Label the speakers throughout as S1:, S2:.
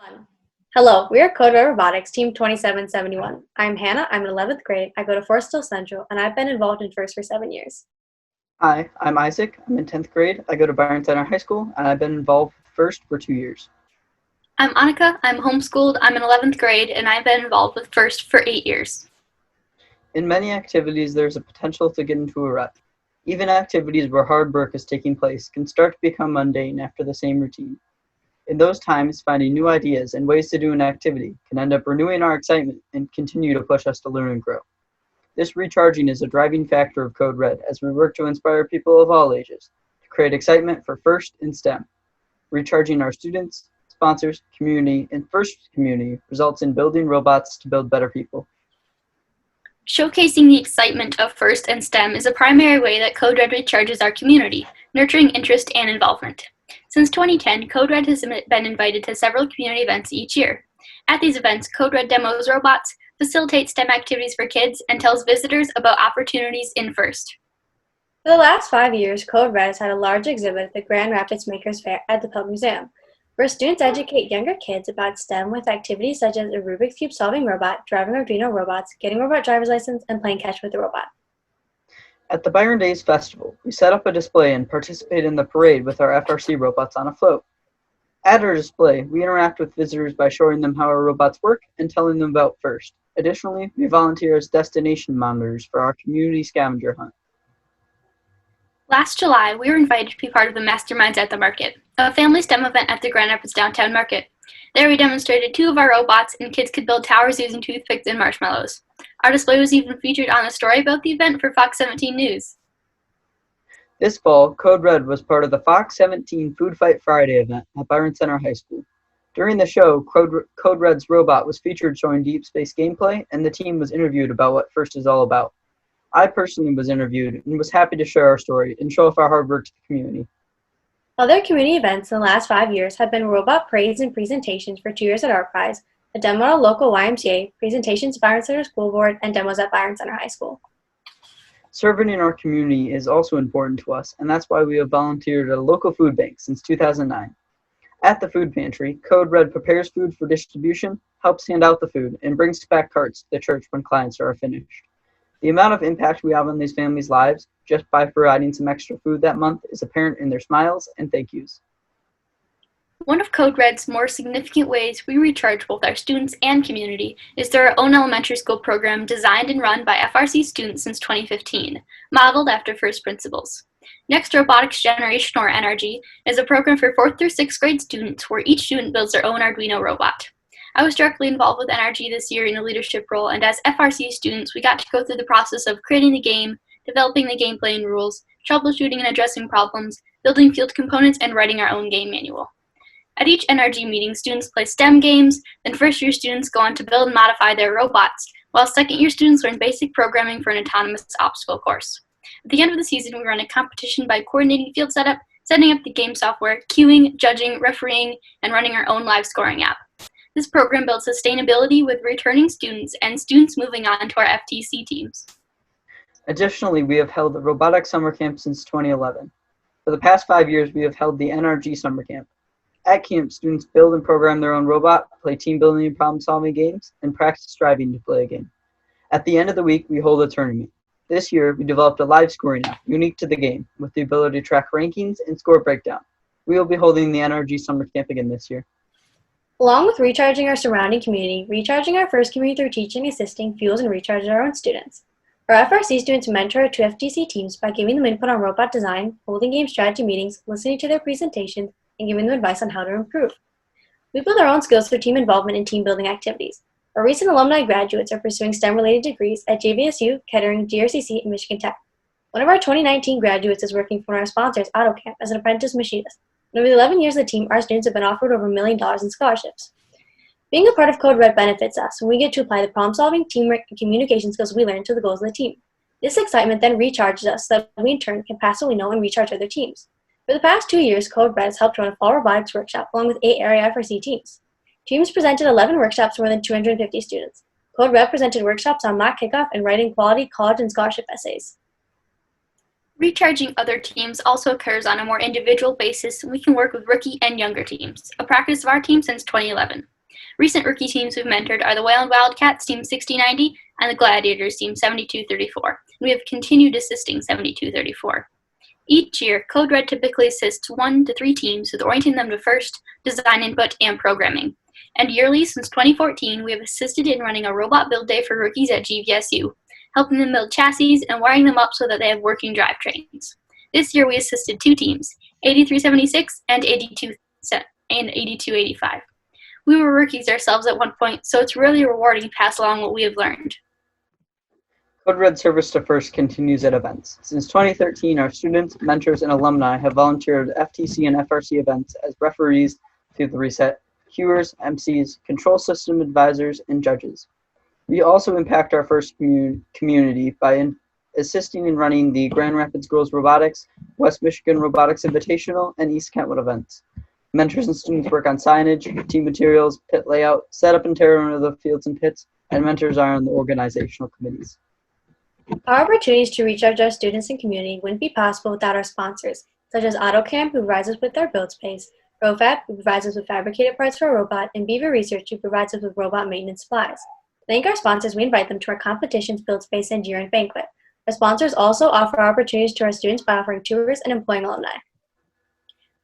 S1: Fun. Hello, we are COVID Robotics, Team 2771. I'm Hannah, I'm in 11th grade, I go to Forest Central, and I've been involved in FIRST for 7 years.
S2: Hi, I'm Isaac. I'm in 10th grade. I go to Byron Center High School, and I've been involved with FIRST for 2 years.
S3: I'm Annika. I'm homeschooled. I'm in 11th grade, and I've been involved with FIRST for 8 years.
S2: In many activities, there's a potential to get into a rut. Even activities where hard work is taking place can start to become mundane after the same routine. In those times, finding new ideas and ways to do an activity can end up renewing our excitement and continue to push us to learn and grow. This recharging is a driving factor of Code Red as we work to inspire people of all ages to create excitement for FIRST in STEM. Recharging our students, sponsors, community, and FIRST community results in building robots to build better people.
S3: Showcasing the excitement of FIRST and STEM is a primary way that Code Red recharges our community, nurturing interest and involvement. Since 2010, Code Red has been invited to several community events each year. At these events, Code Red demos robots, facilitates STEM activities for kids, and tells visitors about opportunities in FIRST.
S1: For the last 5 years, Code Red has had a large exhibit at the Grand Rapids Makers Fair at the Public Museum, where students educate younger kids about STEM with activities such as a Rubik's Cube solving robot, driving Arduino robots, getting a robot driver's license, and playing catch with the robot.
S2: At the Byron Days Festival, we set up a display and participate in the parade with our FRC robots on a float. At our display, we interact with visitors by showing them how our robots work and telling them about FIRST. Additionally, we volunteer as destination monitors for our community scavenger hunt.
S3: Last July, we were invited to be part of the Masterminds at the Market, a family STEM event at the Grand Rapids Downtown Market. There we demonstrated 2 of our robots, and kids could build towers using toothpicks and marshmallows. Our display was even featured on a story about the event for Fox 17 News.
S2: This fall, Code Red was part of the Fox 17 Food Fight Friday event at Byron Center High School. During the show, Code Red's robot was featured showing deep space gameplay, and the team was interviewed about what FIRST is all about. I personally was interviewed and was happy to share our story and show off our hard work to the community.
S1: Other community events in the last 5 years have been robot parades and presentations for 2 years at Art Prize, a demo at a local YMCA, presentations at Byron Center School Board, and demos at Byron Center High School.
S2: Serving in our community is also important to us, and that's why we have volunteered at a local food bank since 2009. At the food pantry, Code Red prepares food for distribution, helps hand out the food, and brings back carts to the church when clients are finished. The amount of impact we have on these families' lives, just by providing some extra food that month, is apparent in their smiles and thank yous.
S3: One of Code Red's more significant ways we recharge both our students and community is through our own elementary school program designed and run by FRC students since 2015, modeled after FIRST principles. Next Robotics Generation, or NRG, is a program for 4th through 6th grade students where each student builds their own Arduino robot. I was directly involved with NRG this year in a leadership role, and as FRC students, we got to go through the process of creating the game, developing the gameplay and rules, troubleshooting and addressing problems, building field components, and writing our own game manual. At each NRG meeting, students play STEM games, then first-year students go on to build and modify their robots, while second-year students learn basic programming for an autonomous obstacle course. At the end of the season, we run a competition by coordinating field setup, setting up the game software, queuing, judging, refereeing, and running our own live scoring app. This program builds sustainability with returning students and students moving on to our FTC teams.
S2: Additionally, we have held the Robotics Summer Camp since 2011. For the past 5 years, we have held the NRG Summer Camp. At camp, students build and program their own robot, play team building and problem-solving games, and practice striving to play a game. At the end of the week, we hold a tournament. This year, we developed a live scoring app unique to the game, with the ability to track rankings and score breakdown. We will be holding the NRG Summer Camp again this year.
S1: Along with recharging our surrounding community, recharging our FIRST community through teaching and assisting fuels and recharges our own students. Our FRC students mentor our 2 FTC teams by giving them input on robot design, holding game strategy meetings, listening to their presentations, and giving them advice on how to improve. We build our own skills through team involvement and team building activities. Our recent alumni graduates are pursuing STEM-related degrees at JVSU, Kettering, GRCC, and Michigan Tech. One of our 2019 graduates is working for our sponsors, AutoCamp, as an apprentice machinist. And over the 11 years of the team, our students have been offered over $1 million in scholarships. Being a part of Code Red benefits us when we get to apply the problem-solving, teamwork, and communication skills we learn to the goals of the team. This excitement then recharges us so that we in turn can pass what we know and recharge other teams. For the past 2 years, Code Red has helped run a fall robotics workshop along with 8 area FRC teams. Teams presented 11 workshops for more than 250 students. Code Red presented workshops on mock kickoff and writing quality college and scholarship essays.
S3: Recharging other teams also occurs on a more individual basis, and we can work with rookie and younger teams, a practice of our team since 2011. Recent rookie teams we've mentored are the Whale and Wildcats Team 6090 and the Gladiators Team 7234. We have continued assisting 7234. Each year, Code Red typically assists 1 to 3 teams with orienting them to FIRST, design input, and programming. And yearly, since 2014, we have assisted in running a robot build day for rookies at GVSU, helping them build chassis and wiring them up so that they have working drivetrains. This year, we assisted 2 teams, 8376 and 8285. We were rookies ourselves at one point, so it's really rewarding to pass along what we have learned.
S2: Code Red service to FIRST continues at events. Since 2013, our students, mentors, and alumni have volunteered at FTC and FRC events as referees through the reset, cuers, MCs, control system advisors, and judges. We also impact our FIRST community by assisting in running the Grand Rapids Girls Robotics, West Michigan Robotics Invitational, and East Kentwood events. Mentors and students work on signage, team materials, pit layout, setup and tear into the fields and pits, and mentors are on the organizational committees.
S1: Our opportunities to recharge our students and community wouldn't be possible without our sponsors, such as AutoCamp, who provides us with their build space, RoFab, who provides us with fabricated parts for a robot, and Beaver Research, who provides us with robot maintenance supplies. To thank our sponsors, we invite them to our competitions, build space, and year-end banquet. Our sponsors also offer opportunities to our students by offering tours and employing alumni.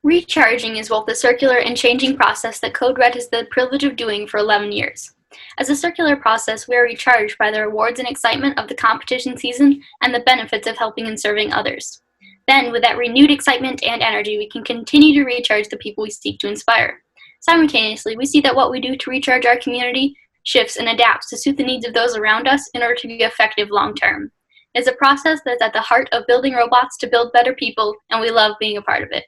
S3: Recharging is both a circular and changing process that Code Red has the privilege of doing for 11 years. As a circular process, we are recharged by the rewards and excitement of the competition season and the benefits of helping and serving others. Then, with that renewed excitement and energy, we can continue to recharge the people we seek to inspire. Simultaneously, we see that what we do to recharge our community shifts and adapts to suit the needs of those around us in order to be effective long-term. It's a process that's at the heart of building robots to build better people, and we love being a part of it.